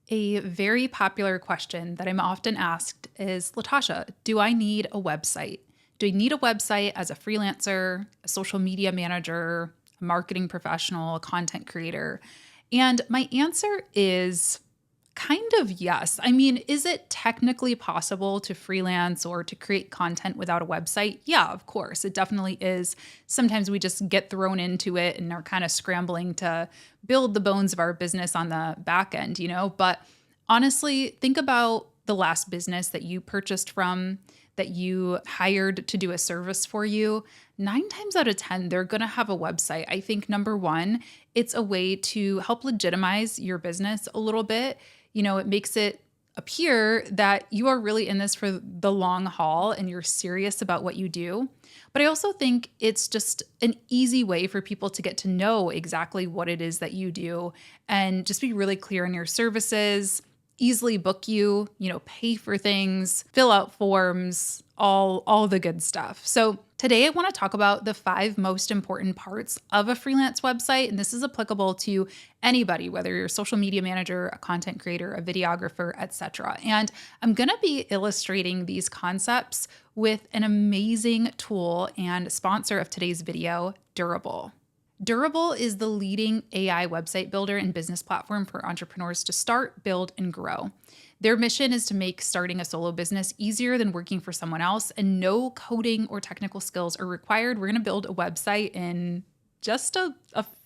A very popular question that I'm often asked is, Latasha, do I need a website? Do I need a website as a freelancer, a social media manager, a marketing professional, a content creator? And my answer is kind of yes. I mean, is it technically possible to freelance or to create content without a website? Yeah, of course. It definitely is. Sometimes we just get thrown into it and are kind of scrambling to build the bones of our business on the back end, But honestly, think about the last business that you purchased from, that you hired to do a service for you. 9 times out of 10, they're going to have a website. I think number one, it's a way to help legitimize your business a little bit. It makes it appear that you are really in this for the long haul and you're serious about what you do. But I also think it's just an easy way for people to get to know exactly what it is that you do and just be really clear on your services, easily book you, pay for things, fill out forms, all the good stuff. So, today I want to talk about the 5 most important parts of a freelance website, and this is applicable to anybody, whether you're a social media manager, a content creator, a videographer, etc. And I'm going to be illustrating these concepts with an amazing tool and sponsor of today's video, Durable. Durable is the leading AI website builder and business platform for entrepreneurs to start, build, and grow. Their mission is to make starting a solo business easier than working for someone else, and no coding or technical skills are required. We're going to build a website in just a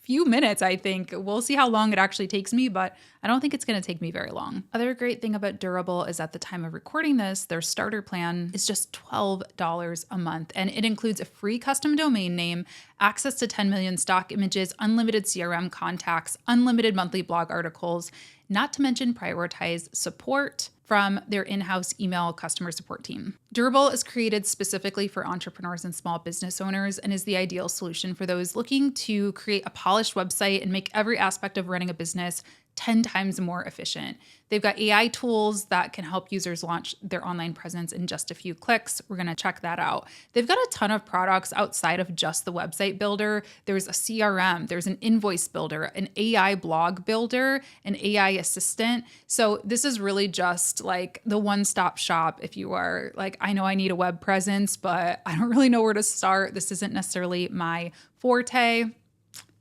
few minutes, I think. We'll see how long it actually takes me, but I don't think it's going to take me very long. Other great thing about Durable is at the time of recording this, their starter plan is just $12 a month, and it includes a free custom domain name, access to 10 million stock images, unlimited CRM contacts, unlimited monthly blog articles, not to mention prioritize support from their in-house email customer support team. Durable is created specifically for entrepreneurs and small business owners and is the ideal solution for those looking to create a polished website and make every aspect of running a business 10 times more efficient. They've got AI tools that can help users launch their online presence in just a few clicks. We're going to check that out. They've got a ton of products outside of just the website builder. There's a CRM, there's an invoice builder, an AI blog builder, an AI assistant. So this is really just like the one-stop shop if you are like, I know I need a web presence, but I don't really know where to start. This isn't necessarily my forte.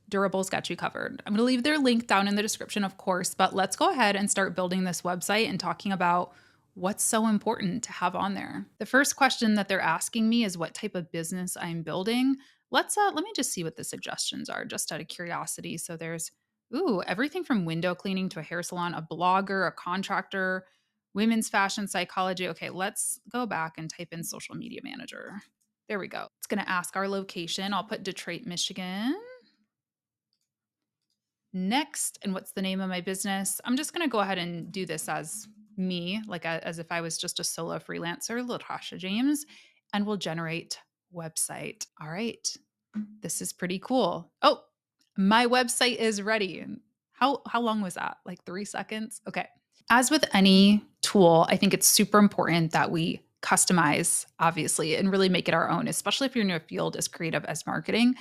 Durable's got you covered. I'm going to leave their link down in the description, of course, but let's go ahead and start building this website and talking about what's so important to have on there. The first question that they're asking me is what type of business I'm building. Let me just see what the suggestions are just out of curiosity. So there's everything from window cleaning to a hair salon, a blogger, a contractor, women's fashion psychology. Okay, let's go back and type in social media manager. There we go. It's going to ask our location. I'll put Detroit, Michigan. Next, and what's the name of my business? I'm just going to go ahead and do this as me, like as if I was just a solo freelancer, Latasha James, and we'll generate website. All right, this is pretty cool. Oh, my website is ready. How long was that? Like 3 seconds? Okay. As with any tool, I think it's super important that we customize, obviously, and really make it our own, especially if you're in a field as creative as marketing.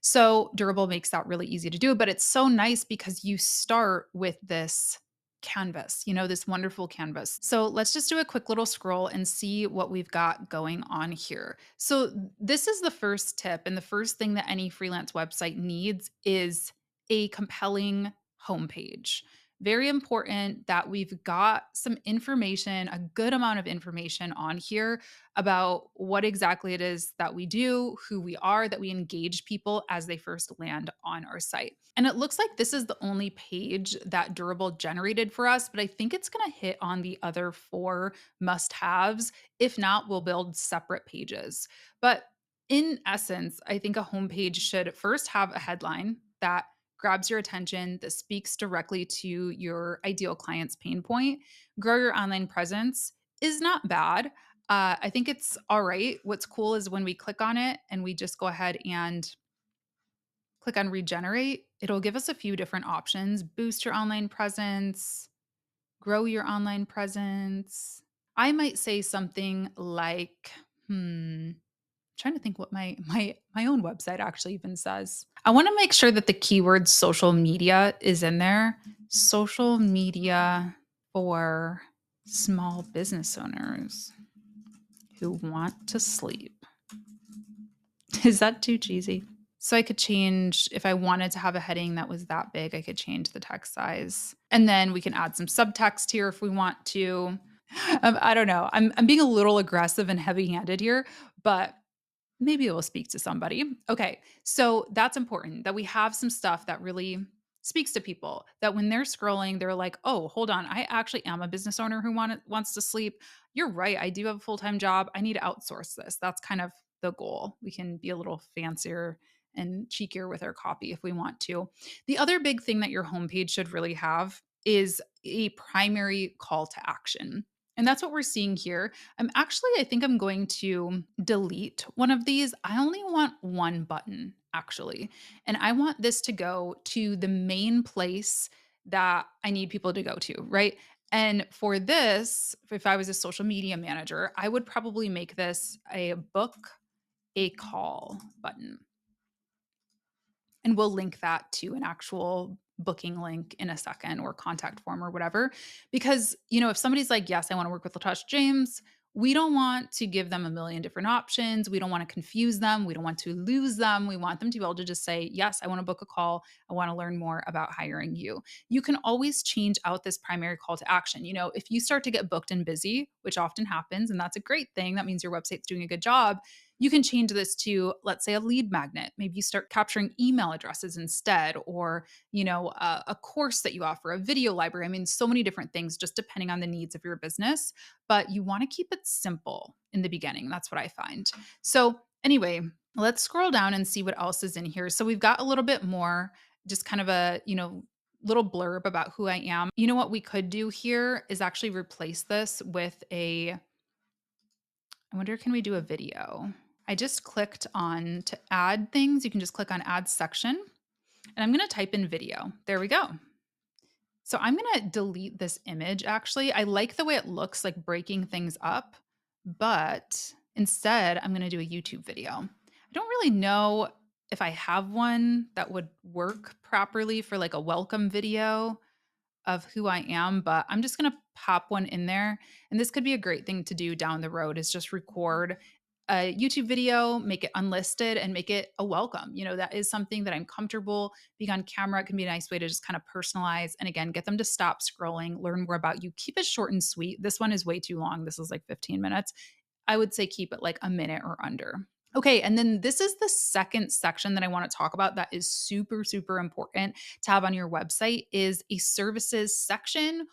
So Durable makes that really easy to do, but it's so nice because you start with this canvas, this wonderful canvas. So let's just do a quick little scroll and see what we've got going on here. So this is the first tip, and the first thing that any freelance website needs is a compelling homepage. Very important that we've got some information, a good amount of information on here about what exactly it is that we do, who we are, that we engage people as they first land on our site. And it looks like this is the only page that Durable generated for us, but I think it's going to hit on the other 4 must-haves. If not, we'll build separate pages. But in essence, I think a homepage should first have a headline that grabs your attention, that speaks directly to your ideal client's pain point. Grow your online presence is not bad. I think it's all right. What's cool is when we click on it and we just go ahead and click on regenerate, it'll give us a few different options. Boost your online presence, grow your online presence. I might say something like, trying to think what my own website actually even says. I want to make sure that the keyword social media is in there. Social media for small business owners who want to sleep. Is that too cheesy? So I could change, if I wanted to have a heading that was that big, I could change the text size. And then we can add some subtext here if we want to. I don't know. I'm being a little aggressive and heavy-handed here, but maybe it will speak to somebody. Okay, so that's important that we have some stuff that really speaks to people, that when they're scrolling, they're like, "Oh, hold on. I actually am a business owner who wants to sleep. You're right. I do have a full-time job. I need to outsource this." That's kind of the goal. We can be a little fancier and cheekier with our copy if we want to. The other big thing that your homepage should really have is a primary call to action. And that's what we're seeing here. I think I'm going to delete one of these. I only want one button, actually. And I want this to go to the main place that I need people to go to, right? And for this, if I was a social media manager, I would probably make this a book a call button. And we'll link that to an actual booking link in a second, or contact form or whatever. Because, if somebody's like, yes, I want to work with Latasha James, we don't want to give them a million different options. We don't want to confuse them. We don't want to lose them. We want them to be able to just say, yes, I want to book a call. I want to learn more about hiring you. You can always change out this primary call to action. If you start to get booked and busy, which often happens, and that's a great thing, that means your website's doing a good job. You can change this to, let's say, a lead magnet. Maybe you start capturing email addresses instead, or, a course that you offer, a video library. I mean, so many different things just depending on the needs of your business, but you want to keep it simple in the beginning. That's what I find. So, anyway, let's scroll down and see what else is in here. So, we've got a little bit more, just kind of a, little blurb about who I am. What we could do here is actually replace this with I wonder, can we do a video? I just clicked on to add things. You can just click on add section, and I'm going to type in video. There we go. So I'm going to delete this image. Actually, I like the way it looks, like breaking things up, but instead I'm going to do a YouTube video. I don't really know if I have one that would work properly for like a welcome video of who I am, but I'm just going to pop one in there. And this could be a great thing to do down the road, is just record a YouTube video, make it unlisted, and make it a welcome. That is something that I'm comfortable being on camera. It can be a nice way to just kind of personalize and, again, get them to stop scrolling, learn more about you. Keep it short and sweet. This one is way too long. This is like 15 minutes. I would say keep it like a minute or under. Okay, and then this is the second section that I want to talk about that is super, super important to have on your website, is a services section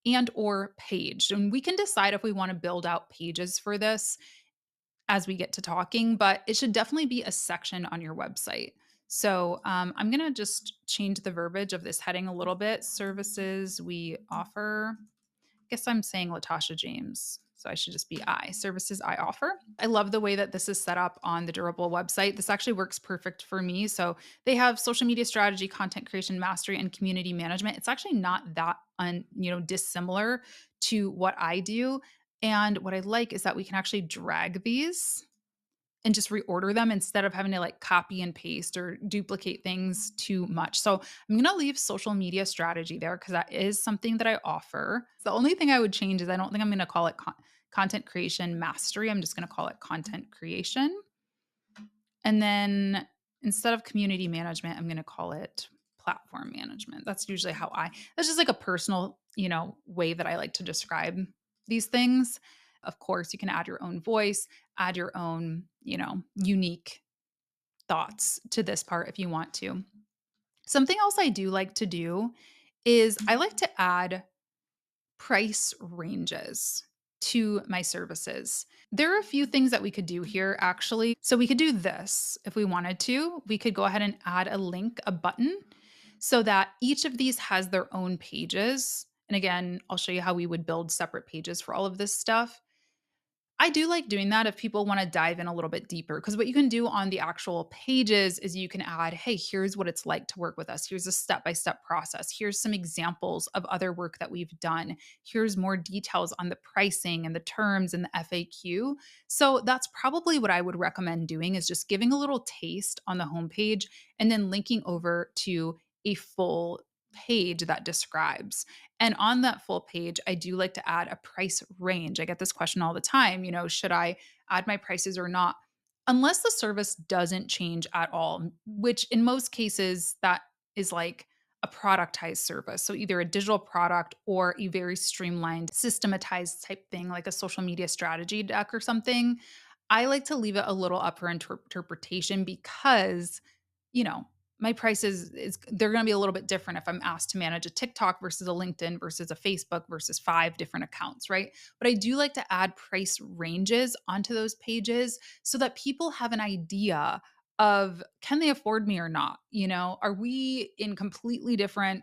and or page. And we can decide if we want to build out pages for this as we get to talking, but it should definitely be a section on your website. So I'm going to just change the verbiage of this heading a little bit. Services we offer. I guess I'm saying Latasha James, so I should just be services I offer. I love the way that this is set up on the Durable website. This actually works perfect for me. So they have social media strategy, content creation mastery, and community management. It's actually not that dissimilar to what I do. And what I like is that we can actually drag these and just reorder them instead of having to like copy and paste or duplicate things too much. So I'm going to leave social media strategy there because that is something that I offer. The only thing I would change is I don't think I'm going to call it content creation mastery. I'm just going to call it content creation. And then instead of community management, I'm going to call it platform management. That's usually that's just like a personal, way that I like to describe these things. Of course, you can add your own voice, add your own, unique thoughts to this part if you want to. Something else I do like to do is I like to add price ranges to my services. There are a few things that we could do here, actually. So we could do this if we wanted to. We could go ahead and add a link, a button, so that each of these has their own pages. And again, I'll show you how we would build separate pages for all of this stuff. I do like doing that if people want to dive in a little bit deeper, because what you can do on the actual pages is you can add, hey, here's what it's like to work with us. Here's a step-by-step process. Here's some examples of other work that we've done. Here's more details on the pricing and the terms and the FAQ. So that's probably what I would recommend doing, is just giving a little taste on the homepage and then linking over to a full page that describes. And on that full page, I do like to add a price range. I get this question all the time, should I add my prices or not? Unless the service doesn't change at all, which in most cases that is like a productized service. So either a digital product or a very streamlined, systematized type thing like a social media strategy deck or something. I like to leave it a little up for interpretation because you know, my prices is they're going to be a little bit different if I'm asked to manage a TikTok versus a LinkedIn versus a Facebook versus 5 different accounts, right? But I do like to add price ranges onto those pages so that people have an idea of can they afford me or not? Are we in completely different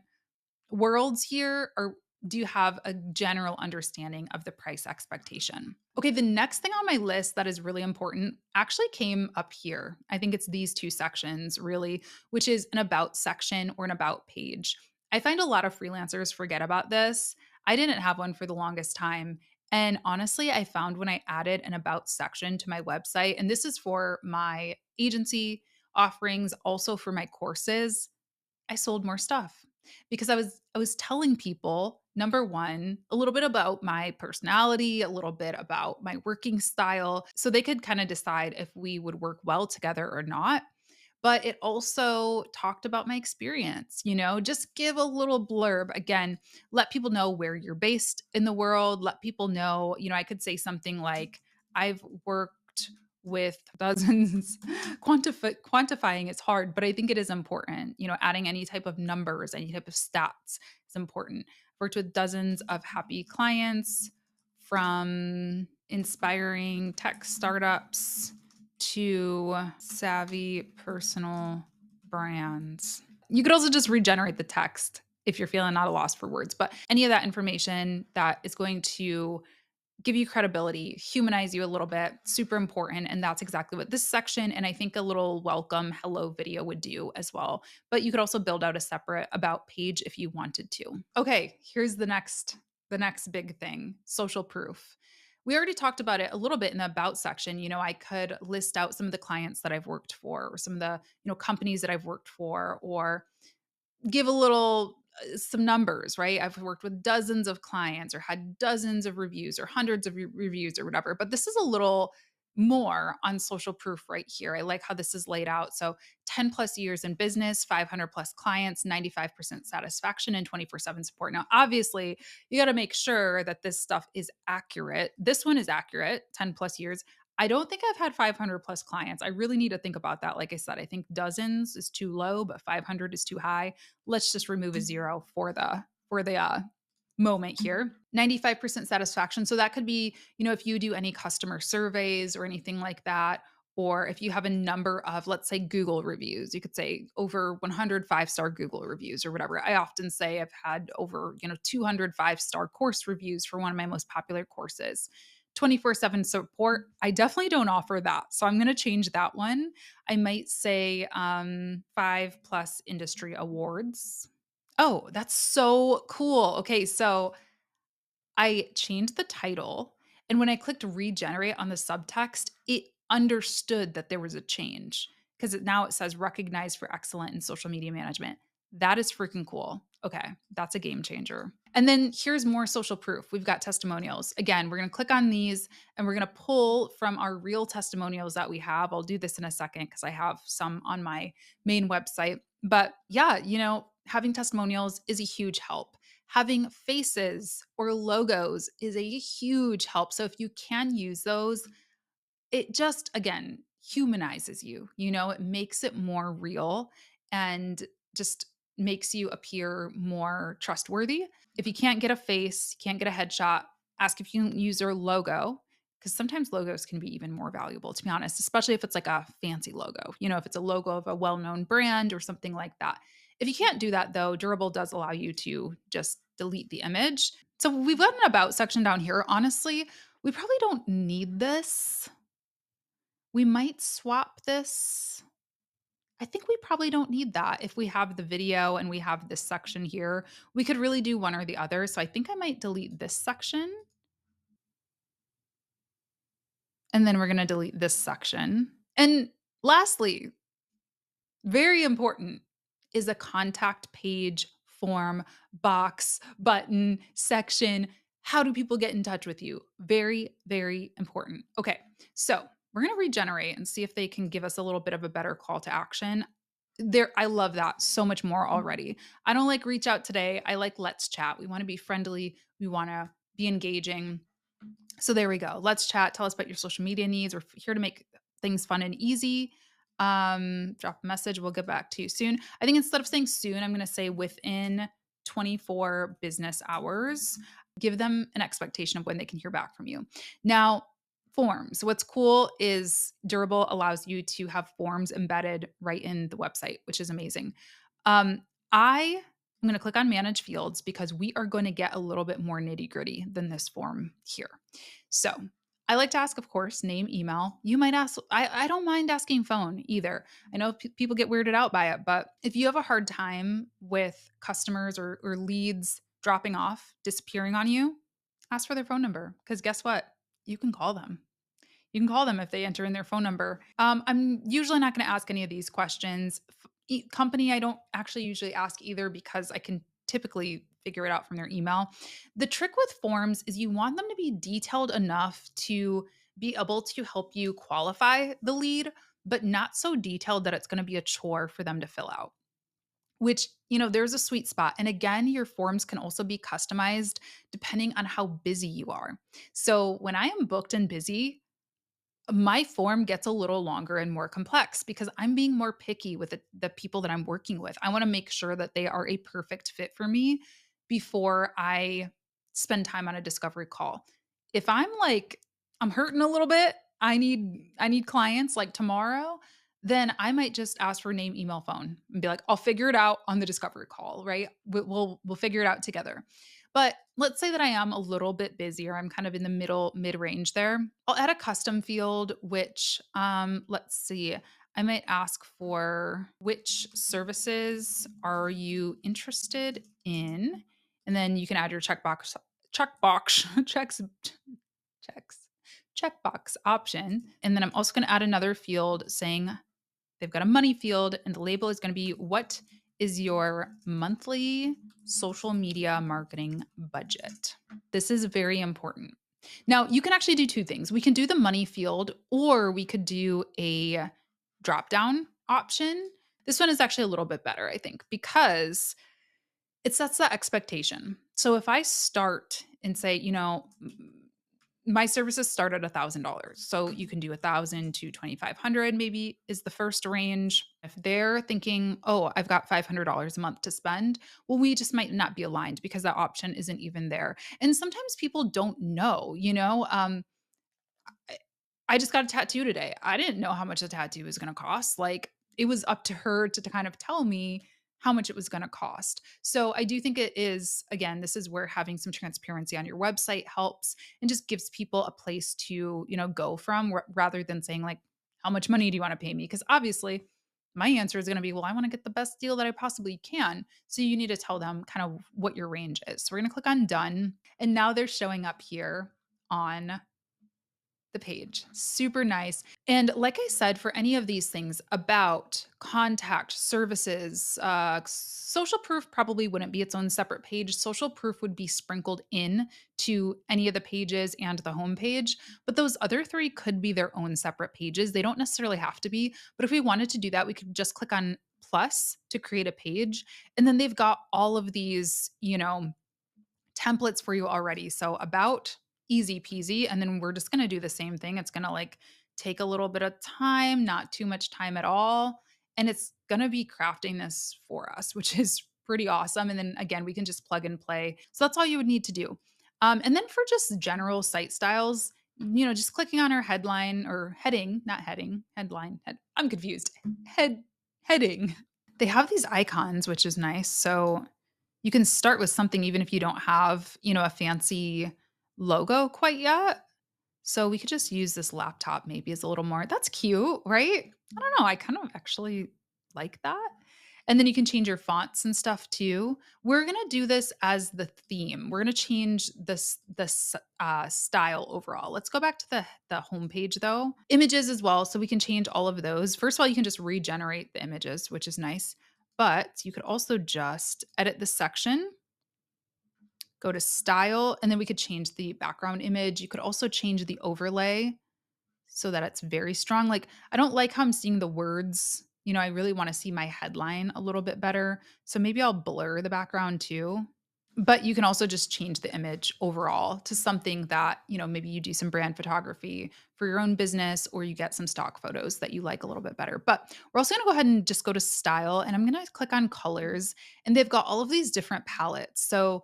worlds here, or do you have a general understanding of the price expectation? Okay, the next thing on my list that is really important actually came up here. I think it's these two sections, really, which is an about section or an about page. I find a lot of freelancers forget about this. I didn't have one for the longest time. And honestly, I found when I added an about section to my website, and this is for my agency offerings, also for my courses, I sold more stuff because I was telling people, number 1, a little bit about my personality, a little bit about my working style, so they could kind of decide if we would work well together or not. But it also talked about my experience, just give a little blurb. Again, let people know where you're based in the world. Let people know, I could say something like, I've worked with dozens. Quantifying is hard, but I think it is important. Adding any type of numbers, any type of stats is important. I've worked with dozens of happy clients from inspiring tech startups to savvy personal brands. You could also just regenerate the text if you're feeling not a loss for words, but any of that information that is going to give you credibility, humanize you a little bit, super important. And that's exactly what this section and I think a little welcome hello video would do as well. But you could also build out a separate about page if you wanted to. Okay, here's the next big thing, social proof. We already talked about it a little bit in the about section. I could list out some of the clients that I've worked for or some of the, companies that I've worked for, or give a little some numbers, right? I've worked with dozens of clients or had dozens of reviews or hundreds of reviews or whatever. But this is a little more on social proof right here. I like how this is laid out. So 10 plus years in business, 500 plus clients, 95% satisfaction, and 24/7 support. Now, obviously, you got to make sure that this stuff is accurate. This one is accurate, 10 plus years. I don't think I've had 500 plus clients. I really need to think about that. Like I said, I think dozens is too low, but 500 is too high. Let's just remove a zero for the moment here. 95% satisfaction. So that could be, if you do any customer surveys or anything like that, or if you have a number of, let's say, Google reviews, you could say over 100 5-star Google reviews or whatever. I often say I've had over, 200 5-star course reviews for one of my most popular courses. 24/7 support, I definitely don't offer that. So I'm going to change that one. I might say 5 plus industry awards. Oh, that's so cool. Okay, so I changed the title, and when I clicked regenerate on the subtext, it understood that there was a change because now it says recognized for excellent in social media management. That is freaking cool. Okay, that's a game changer. And then here's more social proof. We've got testimonials. Again, we're going to click on these and we're going to pull from our real testimonials that we have. I'll do this in a second because I have some on my main website. But yeah, having testimonials is a huge help. Having faces or logos is a huge help. So if you can use those, it just, again, humanizes you. It makes it more real and just makes you appear more trustworthy. If you can't get a face, can't get a headshot, ask if you can use their logo, because sometimes logos can be even more valuable, to be honest, especially if it's like a fancy logo, if it's a logo of a well known brand or something like that. If you can't do that, though, Durable does allow you to just delete the image. So we've got an about section down here. Honestly, we probably don't need this. We might swap this. I think we probably don't need that. If we have the video and we have this section here, we could really do one or the other. So I think I might delete this section. And then we're going to delete this section. And lastly, very important, is a contact page form, box, button, section. How do people get in touch with you? Very, very important. Okay, so we're going to regenerate and see if they can give us a little bit of a better call to action. I love that so much more already. I don't like reach out today. I like let's chat. We want to be friendly. We want to be engaging. So there we go. Let's chat. Tell us about your social media needs. We're here to make things fun and easy. Drop a message. We'll get back to you soon. I think instead of saying soon, I'm going to say within 24 business hours. Give them an expectation of when they can hear back from you. Now, forms. What's cool is Durable allows you to have forms embedded right in the website, which is amazing. I I'm going to click on manage fields because we are going to get a little bit more nitty gritty than this form here. So I like to ask, of course, name, email. You might ask, I don't mind asking phone either. I know people get weirded out by it, but if you have a hard time with customers or leads dropping off, disappearing on you, ask for their phone number because guess what? You can call them. You can call them if they enter in their phone number. I'm usually not going to ask any of these questions. Company, I don't actually usually ask either because I can typically figure it out from their email. The trick with forms is you want them to be detailed enough to be able to help you qualify the lead, but not so detailed that it's going to be a chore for them to fill out. Which, there's a sweet spot. And again, your forms can also be customized depending on how busy you are. So when I am booked and busy, my form gets a little longer and more complex because I'm being more picky with the people that I'm working with. I want to make sure that they are a perfect fit for me before I spend time on a discovery call. If I'm like I'm hurting a little bit, I need clients like tomorrow, then I might just ask for name, email, phone and be like, I'll figure it out on the discovery call, right? We'll figure it out together. But let's say that I am a little bit busier. I'm kind of in the mid range there. I'll add a custom field, which let's see. I might ask for which services are you interested in, and then you can add your checkbox checks checkbox option, and then I'm also going to add another field saying they've got a money field, and the label is going to be what is your monthly social media marketing budget. This is very important. Now, you can actually do two things. We can do the money field, or we could do a drop down option. This one is actually a little bit better, I think, because it sets that expectation. So if I start and say, my services start at $1,000. So you can do 1,000 to 2,500 maybe is the first range. If they're thinking, oh, I've got $500 a month to spend, well, we just might not be aligned because that option isn't even there. And sometimes people don't know, I just got a tattoo today. I didn't know how much a tattoo was going to cost. Like it was up to her to kind of tell me how much it was going to cost. So I do think it is, again, this is where having some transparency on your website helps and just gives people a place to, go from rather than saying like, how much money do you want to pay me? Because obviously my answer is going to be, well, I want to get the best deal that I possibly can. So you need to tell them kind of what your range is. So we're going to click on done. And now they're showing up here on the page. Super nice. And like I said, for any of these things about contact services, social proof probably wouldn't be its own separate page. Social proof would be sprinkled in to any of the pages and the home page. But those other three could be their own separate pages. They don't necessarily have to be. But if we wanted to do that, we could just click on plus to create a page. And then they've got all of these, templates for you already. So about easy peasy. And then we're just going to do the same thing. It's going to like take a little bit of time, not too much time at all. And it's going to be crafting this for us, which is pretty awesome. And then again, we can just plug and play. So that's all you would need to do. And then for just general site styles, just clicking on our headline or heading, not heading, headline, I'm confused. Heading. They have these icons, which is nice. So you can start with something even if you don't have, a fancy logo quite yet. So we could just use this laptop maybe as a little more. That's cute, right? I don't know. I kind of actually like that. And then you can change your fonts and stuff too. We're going to do this as the theme. We're going to change this style overall. Let's go back to the homepage though. Images as well. So we can change all of those. First of all, you can just regenerate the images, which is nice. But you could also just edit this section, go to style, and then we could change the background image. You could also change the overlay so that it's very strong. Like, I don't like how I'm seeing the words. I really want to see my headline a little bit better. So maybe I'll blur the background too. But you can also just change the image overall to something that, maybe you do some brand photography for your own business or you get some stock photos that you like a little bit better. But we're also going to go ahead and just go to style and I'm going to click on colors and they've got all of these different palettes. So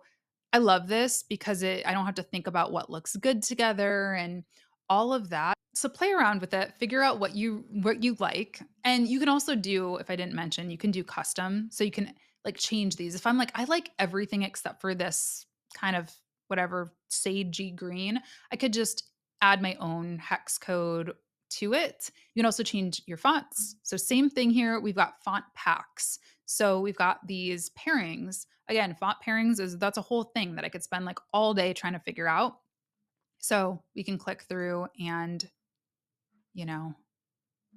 I love this because I don't have to think about what looks good together and all of that. So play around with it, figure out what you like. And you can also do, if I didn't mention, you can do custom. So you can like change these. If I'm like, I like everything except for this kind of whatever sagey green, I could just add my own hex code to it. You can also change your fonts. So same thing here. We've got font packs. So we've got these pairings. Again, font pairings that's a whole thing that I could spend like all day trying to figure out. So we can click through and, you know,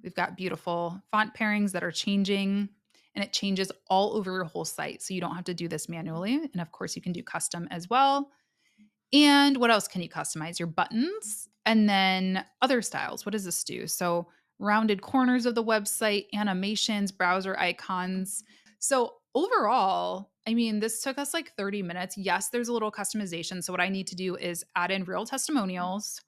we've got beautiful font pairings that are changing and it changes all over your whole site. So you don't have to do this manually. And of course, you can do custom as well. And what else can you customize? Your buttons and then other styles. What does this do? So rounded corners of the website, animations, browser icons. So overall, I mean, this took us like 30 minutes. Yes, there's a little customization. So what I need to do is add in real testimonials,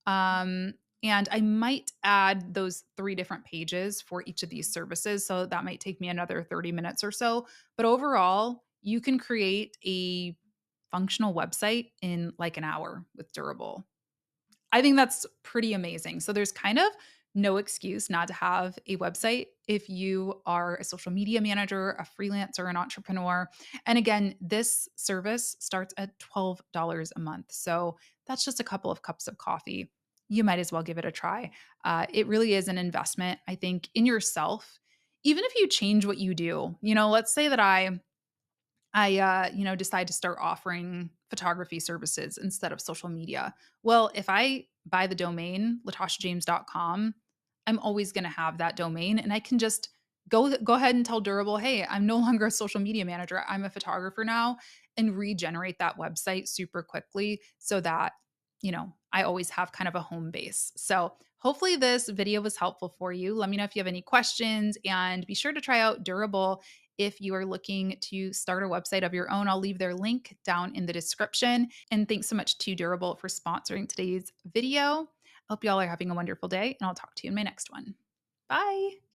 um, and I might add those 3 different pages for each of these services. So that might take me another 30 minutes or so. But overall, you can create a functional website in like an hour with Durable. I think that's pretty amazing. So there's kind of no excuse not to have a website if you are a social media manager, a freelancer, an entrepreneur. And again, this service starts at $12 a month. So that's just a couple of cups of coffee. You might as well give it a try. It really is an investment, I think, in yourself. Even if you change what you do, let's say that I decide to start offering photography services instead of social media. Well, if I buy the domain latashajames.com, I'm always going to have that domain and I can just go ahead and tell Durable, "Hey, I'm no longer a social media manager. I'm a photographer now," and regenerate that website super quickly so that, I always have kind of a home base. So, hopefully this video was helpful for you. Let me know if you have any questions and be sure to try out Durable if you are looking to start a website of your own. I'll leave their link down in the description. And thanks so much to Durable for sponsoring today's video. I hope you all are having a wonderful day, and I'll talk to you in my next one. Bye.